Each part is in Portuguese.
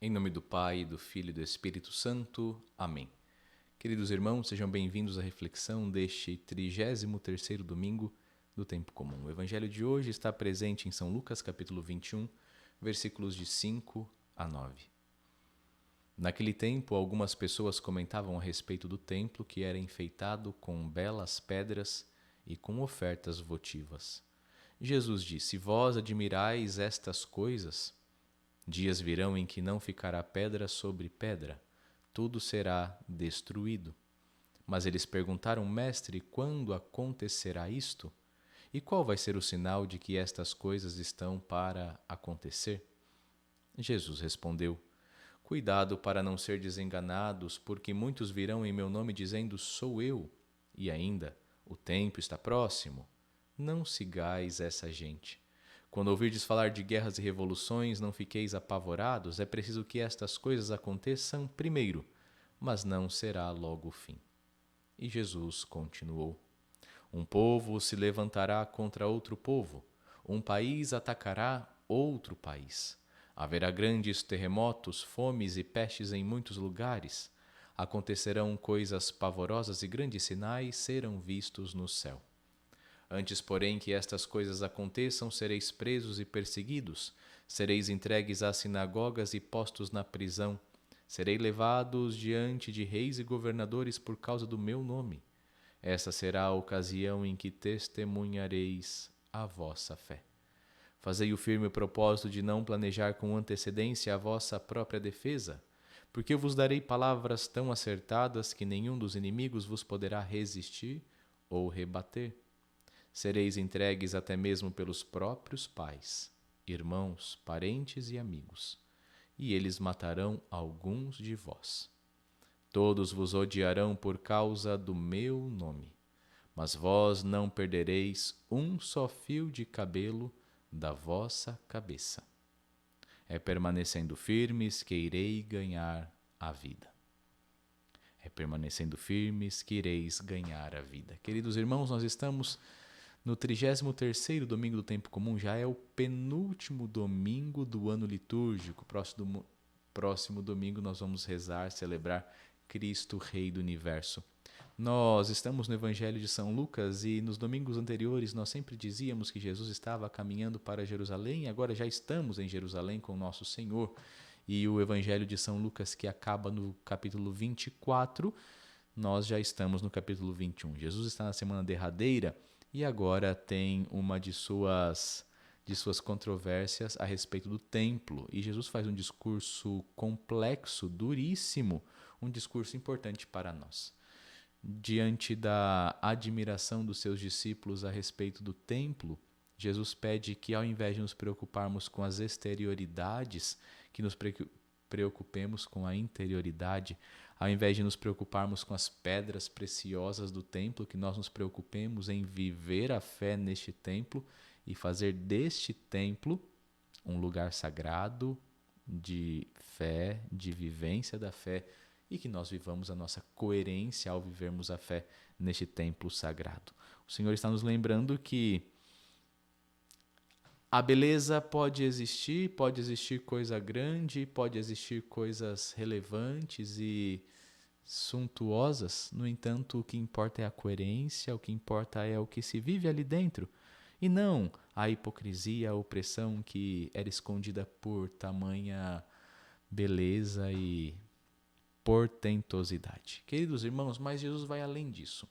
Em nome do Pai, do Filho e do Espírito Santo. Amém. Queridos irmãos, sejam bem-vindos à reflexão deste 33º domingo do Tempo Comum. O Evangelho de hoje está presente em São Lucas, capítulo 21, versículos de 5 a 9. Naquele tempo, algumas pessoas comentavam a respeito do templo que era enfeitado com belas pedras e com ofertas votivas. Jesus disse: Vós admirais estas coisas? Dias virão em que não ficará pedra sobre pedra, tudo será destruído. Mas eles perguntaram: Mestre, quando acontecerá isto? E qual vai ser o sinal de que estas coisas estão para acontecer? Jesus respondeu: Cuidado para não ser desenganados, porque muitos virão em meu nome dizendo: Sou eu. E ainda: O tempo está próximo. Não sigais essa gente. Quando ouvirdes falar de guerras e revoluções, não fiqueis apavorados. É preciso que estas coisas aconteçam primeiro, mas não será logo o fim. E Jesus continuou: Um povo se levantará contra outro povo, um país atacará outro país. Haverá grandes terremotos, fomes e pestes em muitos lugares. Acontecerão coisas pavorosas e grandes sinais serão vistos no céu. Antes, porém, que estas coisas aconteçam, sereis presos e perseguidos, sereis entregues às sinagogas e postos na prisão, serei levados diante de reis e governadores por causa do meu nome. Essa será a ocasião em que testemunhareis a vossa fé. Fazei o firme propósito de não planejar com antecedência a vossa própria defesa, porque eu vos darei palavras tão acertadas que nenhum dos inimigos vos poderá resistir ou rebater. Sereis entregues até mesmo pelos próprios pais, irmãos, parentes e amigos, e eles matarão alguns de vós. Todos vos odiarão por causa do meu nome, mas vós não perdereis um só fio de cabelo da vossa cabeça. É permanecendo firmes que irei ganhar a vida. É permanecendo firmes que ireis ganhar a vida. Queridos irmãos, nós estamos no 33º domingo do Tempo Comum, já é o penúltimo domingo do ano litúrgico. Próximo domingo nós vamos rezar, celebrar Cristo, Rei do Universo. Nós estamos no Evangelho de São Lucas e nos domingos anteriores nós sempre dizíamos que Jesus estava caminhando para Jerusalém e agora já estamos em Jerusalém com nosso Senhor. E o Evangelho de São Lucas, que acaba no capítulo 24, nós já estamos no capítulo 21. Jesus está na semana derradeira e agora tem uma de suas controvérsias a respeito do templo. E Jesus faz um discurso complexo, duríssimo, um discurso importante para nós. Diante da admiração dos seus discípulos a respeito do templo, Jesus pede que, ao invés de nos preocuparmos com as exterioridades, que nos preocupemos com a interioridade. Ao invés de nos preocuparmos com as pedras preciosas do templo, que nós nos preocupemos em viver a fé neste templo e fazer deste templo um lugar sagrado de fé, de vivência da fé, e que nós vivamos a nossa coerência ao vivermos a fé neste templo sagrado. O Senhor está nos lembrando que a beleza pode existir coisa grande, pode existir coisas relevantes e suntuosas. No entanto, o que importa é a coerência, o que importa é o que se vive ali dentro, e não a hipocrisia, a opressão que era escondida por tamanha beleza e portentosidade. Queridos irmãos, mas Jesus vai além disso.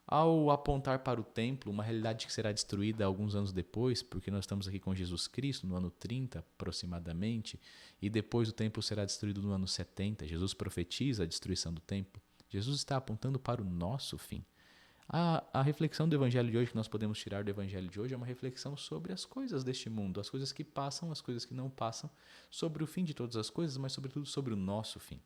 Ao apontar para o templo, uma realidade que será destruída alguns anos depois, porque nós estamos aqui com Jesus Cristo no ano 30 aproximadamente, e depois o templo será destruído no ano 70. Jesus profetiza a destruição do templo. Jesus está apontando para o nosso fim. A reflexão do Evangelho de hoje, que nós podemos tirar do Evangelho de hoje, é uma reflexão sobre as coisas deste mundo, as coisas que passam, as coisas que não passam, sobre o fim de todas as coisas, mas sobretudo sobre o nosso fim.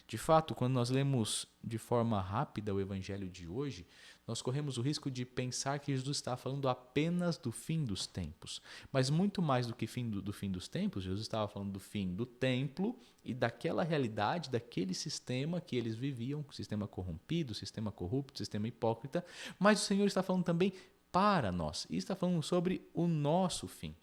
De fato, quando nós lemos de forma rápida o Evangelho de hoje, nós corremos o risco de pensar que Jesus está falando apenas do fim dos tempos. Mas muito mais do que do fim dos tempos, Jesus estava falando do fim do templo e daquela realidade, daquele sistema que eles viviam, sistema corrompido, sistema corrupto, sistema hipócrita. Mas o Senhor está falando também para nós e está falando sobre o nosso fim.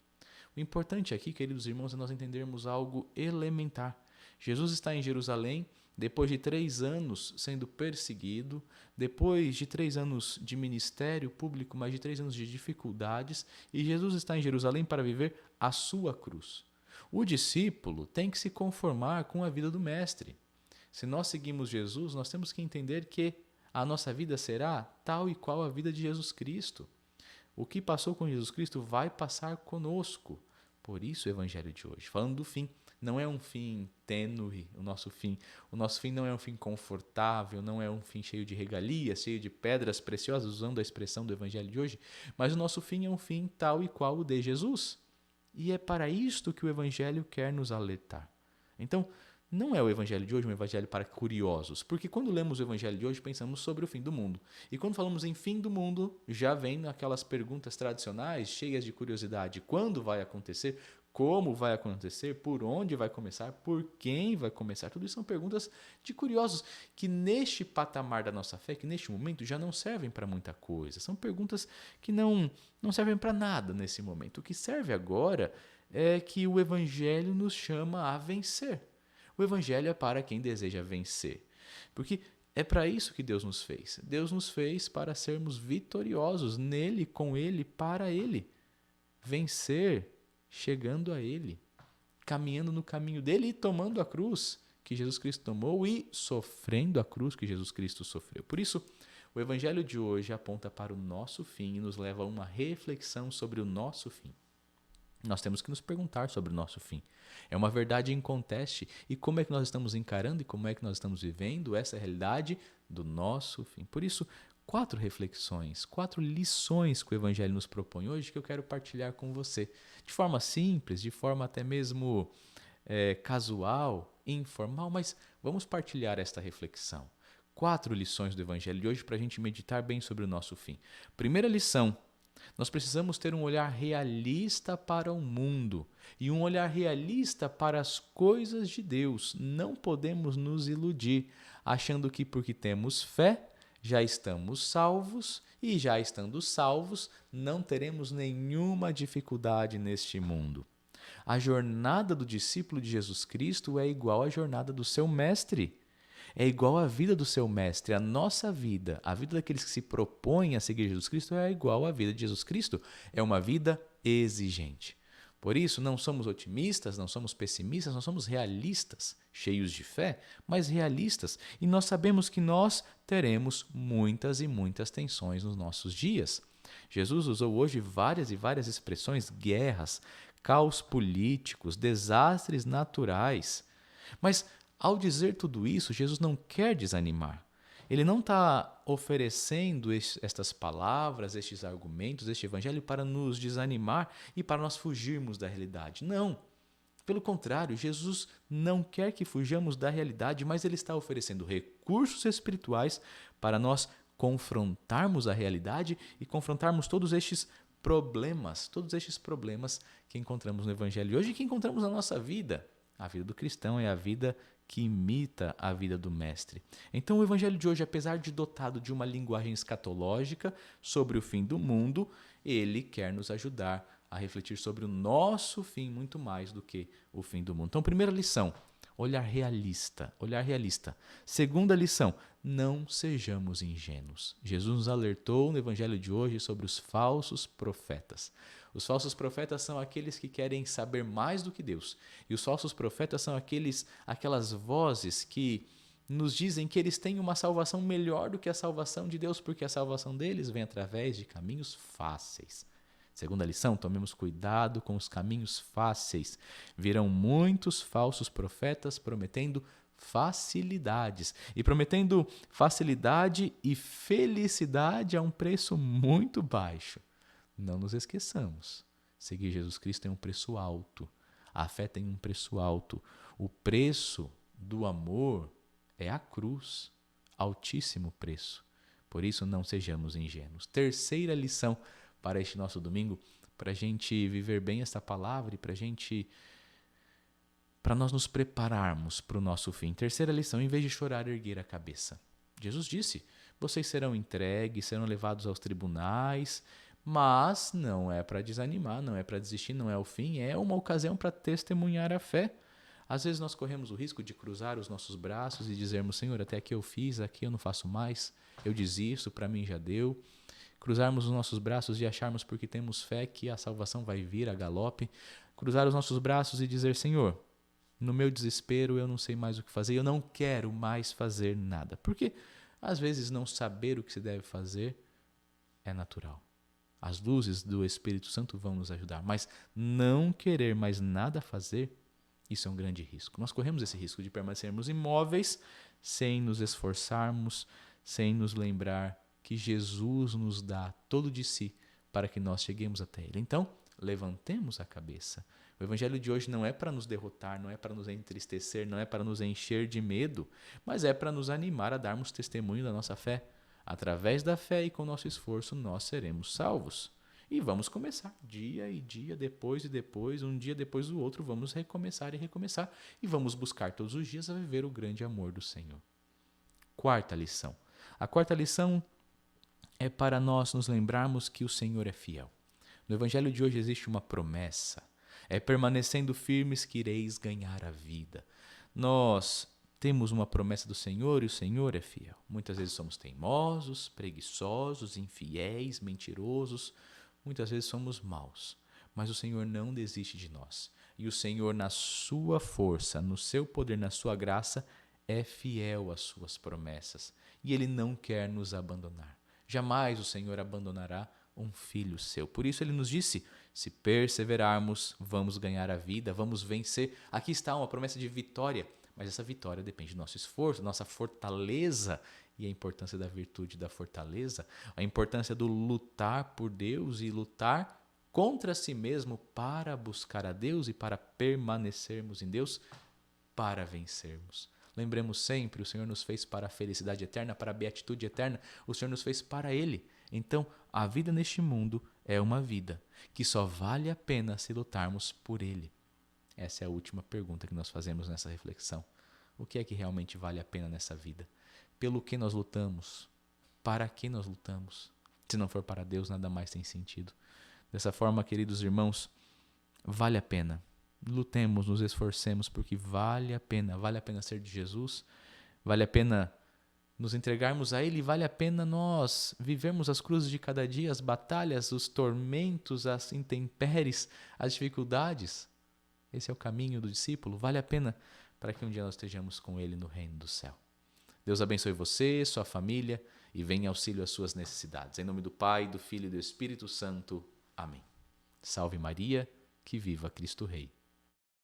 O importante aqui, queridos irmãos, é nós entendermos algo elementar. Jesus está em Jerusalém depois de 3 anos sendo perseguido, depois de 3 anos de ministério público, mais de 3 anos de dificuldades, e Jesus está em Jerusalém para viver a sua cruz. O discípulo tem que se conformar com a vida do Mestre. Se nós seguimos Jesus, nós temos que entender que a nossa vida será tal e qual a vida de Jesus Cristo. O que passou com Jesus Cristo vai passar conosco. Por isso o evangelho de hoje, falando do fim, não é um fim tênue, o nosso fim. O nosso fim não é um fim confortável, não é um fim cheio de regalias, cheio de pedras preciosas, usando a expressão do evangelho de hoje, mas o nosso fim é um fim tal e qual o de Jesus. E é para isto que o evangelho quer nos alertar. Então, não é o evangelho de hoje um evangelho para curiosos, porque quando lemos o evangelho de hoje pensamos sobre o fim do mundo. E quando falamos em fim do mundo, já vem aquelas perguntas tradicionais, cheias de curiosidade. Quando vai acontecer? Como vai acontecer? Por onde vai começar? Por quem vai começar? Tudo isso são perguntas de curiosos que neste patamar da nossa fé, que neste momento já não servem para muita coisa. São perguntas que não servem para nada nesse momento. O que serve agora é que o evangelho nos chama a vencer. O evangelho é para quem deseja vencer. Porque é para isso que Deus nos fez. Deus nos fez para sermos vitoriosos nele, com ele, para ele. Vencer chegando a ele, caminhando no caminho dele e tomando a cruz que Jesus Cristo tomou e sofrendo a cruz que Jesus Cristo sofreu. Por isso, o evangelho de hoje aponta para o nosso fim e nos leva a uma reflexão sobre o nosso fim. Nós temos que nos perguntar sobre o nosso fim. É uma verdade inconteste. E como é que nós estamos encarando e como é que nós estamos vivendo essa realidade do nosso fim? Por isso, 4 reflexões, 4 lições que o Evangelho nos propõe hoje que eu quero partilhar com você. De forma simples, de forma até mesmo casual, informal, mas vamos partilhar esta reflexão. 4 lições do Evangelho de hoje para a gente meditar bem sobre o nosso fim. Primeira lição. Nós precisamos ter um olhar realista para o mundo e um olhar realista para as coisas de Deus. Não podemos nos iludir, achando que porque temos fé, já estamos salvos e já estando salvos, não teremos nenhuma dificuldade neste mundo. A jornada do discípulo de Jesus Cristo é igual à jornada do seu mestre. É igual à vida do seu mestre. A nossa vida, a vida daqueles que se propõem a seguir Jesus Cristo é igual à vida de Jesus Cristo. É uma vida exigente. Por isso, não somos otimistas, não somos pessimistas, nós somos realistas, cheios de fé, mas realistas. E nós sabemos que nós teremos muitas e muitas tensões nos nossos dias. Jesus usou hoje várias e várias expressões, guerras, caos políticos, desastres naturais. Mas ao dizer tudo isso, Jesus não quer desanimar. Ele não está oferecendo estas palavras, estes argumentos, este evangelho para nos desanimar e para nós fugirmos da realidade. Não. Pelo contrário, Jesus não quer que fujamos da realidade, mas ele está oferecendo recursos espirituais para nós confrontarmos a realidade e confrontarmos todos estes problemas que encontramos no evangelho de hoje e que encontramos na nossa vida. A vida do cristão é a vida que imita a vida do mestre. Então o evangelho de hoje, apesar de dotado de uma linguagem escatológica sobre o fim do mundo, ele quer nos ajudar a refletir sobre o nosso fim muito mais do que o fim do mundo. Então, primeira lição, olhar realista. Segunda lição, não sejamos ingênuos. Jesus nos alertou no evangelho de hoje sobre os falsos profetas. Os falsos profetas são aqueles que querem saber mais do que Deus. E os falsos profetas são aquelas vozes que nos dizem que eles têm uma salvação melhor do que a salvação de Deus, porque a salvação deles vem através de caminhos fáceis. Segunda lição, tomemos cuidado com os caminhos fáceis. Virão muitos falsos profetas prometendo facilidades. E prometendo facilidade e felicidade a um preço muito baixo. Não nos esqueçamos, seguir Jesus Cristo tem um preço alto, a fé tem um preço alto. O preço do amor é a cruz, altíssimo preço. Por isso não sejamos ingênuos. Terceira lição para este nosso domingo, para a gente viver bem esta palavra e para nós nos prepararmos para o nosso fim. Terceira lição, em vez de chorar, erguer a cabeça. Jesus disse, vocês serão entregues, serão levados aos tribunais, mas não é para desanimar, não é para desistir, não é o fim, é uma ocasião para testemunhar a fé. Às vezes nós corremos o risco de cruzar os nossos braços e dizermos: Senhor, até aqui eu fiz, aqui eu não faço mais, eu desisto, para mim já deu. Cruzarmos os nossos braços e acharmos porque temos fé que a salvação vai vir a galope. Cruzar os nossos braços e dizer: Senhor, no meu desespero eu não sei mais o que fazer, eu não quero mais fazer nada. Porque às vezes não saber o que se deve fazer é natural. As luzes do Espírito Santo vão nos ajudar, mas não querer mais nada fazer, isso é um grande risco. Nós corremos esse risco de permanecermos imóveis sem nos esforçarmos, sem nos lembrar que Jesus nos dá todo de si para que nós cheguemos até Ele. Então, levantemos a cabeça. O Evangelho de hoje não é para nos derrotar, não é para nos entristecer, não é para nos encher de medo, mas é para nos animar a darmos testemunho da nossa fé. Através da fé e com nosso esforço, nós seremos salvos. E vamos começar, dia e dia, depois e depois, um dia depois do outro, vamos recomeçar e recomeçar. E vamos buscar todos os dias a viver o grande amor do Senhor. Quarta lição. A quarta lição é para nós nos lembrarmos que o Senhor é fiel. No Evangelho de hoje existe uma promessa. É permanecendo firmes que ireis ganhar a vida. Nós temos uma promessa do Senhor e o Senhor é fiel. Muitas vezes somos teimosos, preguiçosos, infiéis, mentirosos. Muitas vezes somos maus. Mas o Senhor não desiste de nós. E o Senhor, na sua força, no seu poder, na sua graça, é fiel às suas promessas. E Ele não quer nos abandonar. Jamais o Senhor abandonará um filho seu. Por isso ele nos disse: se perseverarmos, vamos ganhar a vida, vamos vencer. Aqui está uma promessa de vitória, mas essa vitória depende do nosso esforço, nossa fortaleza e a importância da virtude da fortaleza, a importância do lutar por Deus e lutar contra si mesmo para buscar a Deus e para permanecermos em Deus, para vencermos. Lembremos sempre, o Senhor nos fez para a felicidade eterna, para a beatitude eterna, o Senhor nos fez para Ele. Então, a vida neste mundo é uma vida que só vale a pena se lutarmos por Ele. Essa é a última pergunta que nós fazemos nessa reflexão. O que é que realmente vale a pena nessa vida? Pelo que nós lutamos? Para que nós lutamos? Se não for para Deus, nada mais tem sentido. Dessa forma, queridos irmãos, vale a pena. Lutemos, nos esforcemos, porque vale a pena ser de Jesus, vale a pena nos entregarmos a Ele, vale a pena nós vivermos as cruzes de cada dia, as batalhas, os tormentos, as intempéries, as dificuldades. Esse é o caminho do discípulo, vale a pena para que um dia nós estejamos com Ele no reino do céu. Deus abençoe você, sua família e venha em auxílio às suas necessidades. Em nome do Pai, do Filho e do Espírito Santo. Amém. Salve Maria, que viva Cristo Rei.